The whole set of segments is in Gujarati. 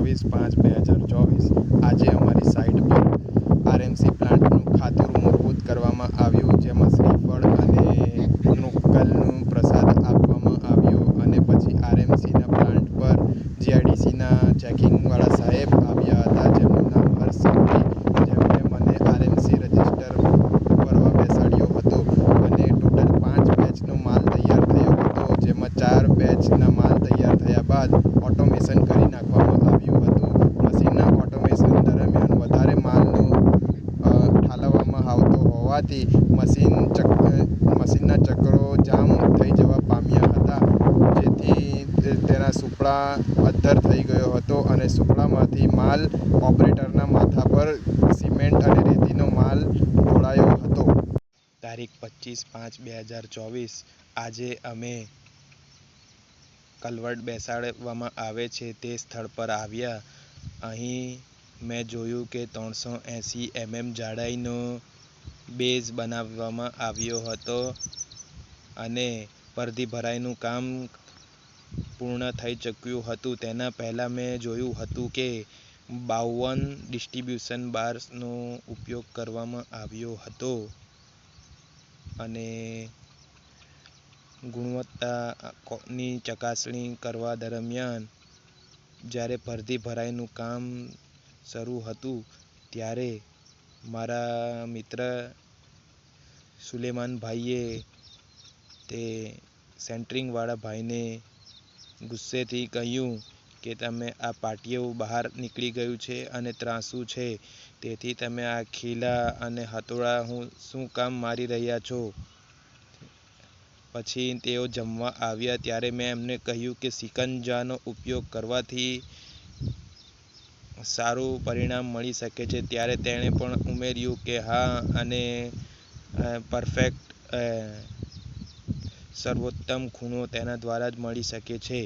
27/5/2024 આજે અમારી સાઇટ પર આરએમસી પ્લાન્ટનું ખાતરું મુહૂર્ત કરવામાં આવ્યું, જેમાં શ્રીફળ અને નુક્કલનું પ્રસાદ આપવામાં આવ્યો. અને પછી આરએમસીના પ્લાન્ટ પર જીઆઈડીસીના ચેકિંગવાળા સાહેબ આવ્યા હતા, જેમનું નામ હર્ષ સંઘવી, જેમણે મને આરએમસી રજિસ્ટર ભરવા બેસાડ્યો હતો. અને ટોટલ 5 બેચનો માલ તૈયાર થયો હતો, જેમાં 4 બેચના માલ તૈયાર થયા બાદ ઓટોમેશન કરી નાખવામાં આવ્યું હતું. મશીનના ઓટોમેશન દરમિયાન વધારે માલનો ઠાલવવામાં આવતો હોવાથી મશીનના ચક્રો જામ થઈ જવા પામ્યા હતા, જેથી તેના સુપડા અદ્ધર થઈ ગયો હતો અને સુપડામાંથી માલ ઓપરેટરના માથા પર સિમેન્ટ અને રેતીનો માલ ઢોળાયો હતો. તારીખ 25/5/2024 આજે અમે કલવર્ટ બેસાડવામાં આવે છે તે સ્થળ પર આવ્યા. અહીં મેં જોયું કે 380 mm જાડાઈનો બેઝ બનાવવામાં આવ્યો હતો અને પરદી ભરાઈનું કામ પૂર્ણ થઈ ચૂક્યું હતું. તેના પહેલાં મેં જોયું હતું કે 52 ડિસ્ટ્રીબ્યુશન બાર્સનો ઉપયોગ કરવામાં આવ્યો હતો અને ગુણવત્તાની ચકાસણી કરવા દરમિયાન જ્યારે પરદી ભરાઈનું કામ શરૂ હતું, ત્યારે મારા મિત્ર સુલેમાનભાઈએ તે સેન્ટરિંગવાળા ભાઈને ગુસ્સેથી કહ્યું કે તમે આ પાટિયું બહાર નીકળી ગયું છે અને ત્રાંસું છે, તેથી તમે આ ખીલા અને હથોડા શું કામ મારી રહ્યા છો? પછી તેઓ જમવા આવ્યા ત્યારે મેં એમને કહ્યું કે સિકંજાનો ઉપયોગ કરવાથી સારું પરિણામ મળી શકે છે. ત્યારે તેણે પણ ઉમેર્યું કે હા, અને પરફેક્ટ સર્વોત્તમ ખૂણો તેના દ્વારા જ મળી શકે છે.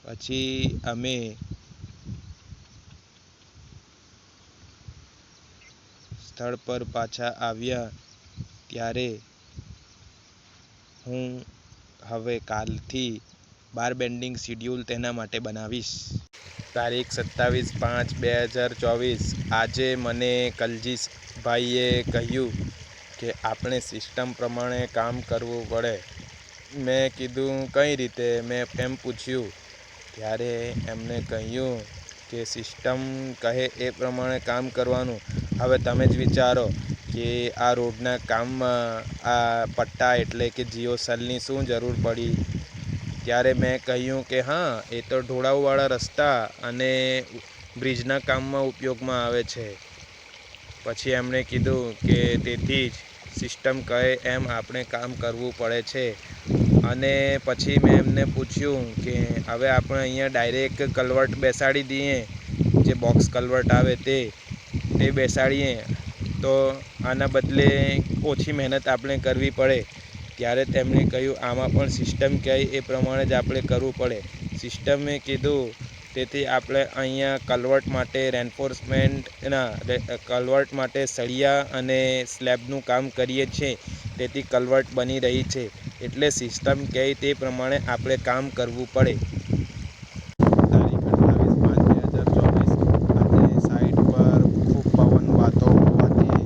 પછી અમે સ્થળ પર પાછા આવ્યા ત્યારે હું હવે કાલથી બાર બેન્ડિંગ શિડ્યુલ તેના માટે બનાવીશ. તારીખ 27/5/2024 આજે મને કલજીભાઈએ કહ્યું કે આપણે સિસ્ટમ પ્રમાણે કામ કરવું પડે. મેં કીધું કઈ રીતે? મેં એમ પૂછ્યું ત્યારે એમણે કહ્યું કે સિસ્ટમ કહે એ પ્રમાણે કામ કરવાનું. હવે તમે જ વિચારો કે આ રોડના કામમાં આ પટ્ટા એટલે કે જીઓસેલની શું જરૂર પડી? ત્યારે મેં કહ્યું કે હા, એ તો ઢોળાવવાળા રસ્તા અને બ્રિજના કામમાં ઉપયોગમાં આવે છે. પછી એમણે કીધું કે તેથી જ સિસ્ટમ કહે એમ આપણે કામ કરવું પડે છે. અને પછી મેં એમને પૂછ્યું કે હવે આપણે અહીંયા ડાયરેક્ટ કલવર્ટ બેસાડી દઈએ, જે બોક્સ કલવર્ટ આવે તે બેસાડીએ તો આના બદલે ઓછી મહેનત આપણે કરવી પડે. ત્યારે તેમણે કહ્યું આમાં પણ સિસ્ટમ કહે એ પ્રમાણે જ આપણે કરવું પડે. સિસ્ટમે કીધું તેથી આપણે અહીંયા કલવર્ટ માટે કલવર્ટ માટે સળિયા અને સ્લેબનું કામ કરીએ છીએ, તેથી કલવર્ટ બની રહી છે. એટલે સિસ્ટમ કહે તે પ્રમાણે આપણે કામ કરવું પડે. તારીખ 28/5/2024 આજે સાઇટ પર ખૂબ પવન વાતો હોવાથી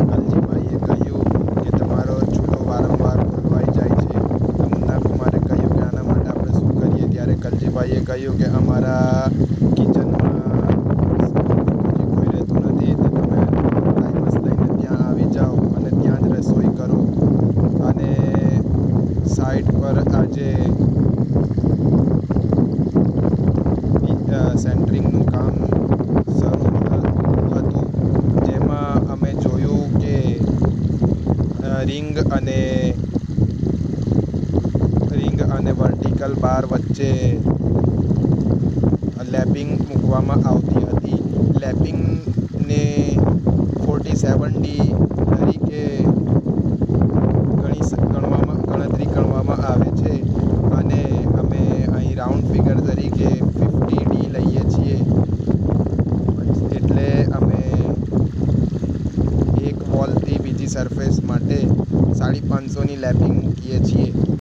કલજીભાઈએ કહ્યું કે તમારો ચૂલો વારંવાર ખોલવાઈ જાય છે. મુન્નાકુમારે કહ્યું કે આના માટે આપણે શું કરીએ? ત્યારે કલજીભાઈએ કહ્યું કે અમારા કિચનમાં કોઈ રહેતું નથી, તો તમે ટાઈમસ લઈને ત્યાં આવી જાઓ અને ત્યાં જ રસોઈ કરો. અને સાઇટ પર આજે સેન્ટરિંગનું કામ શરૂ હતું, જેમાં અમે જોયું કે રિંગ અને વર્ટિકલ બાર વચ્ચે લેપિંગ મૂકવામાં આવતી હતી. લેપિંગને 47D તરીકે ગણતરી કરવામાં આવે છે અને અમે અહીં રાઉન્ડ ફિગર તરીકે 50D લઈએ છીએ. એટલે અમે એક વોલથી બીજી સરફેસ માટે 550ની લેપિંગ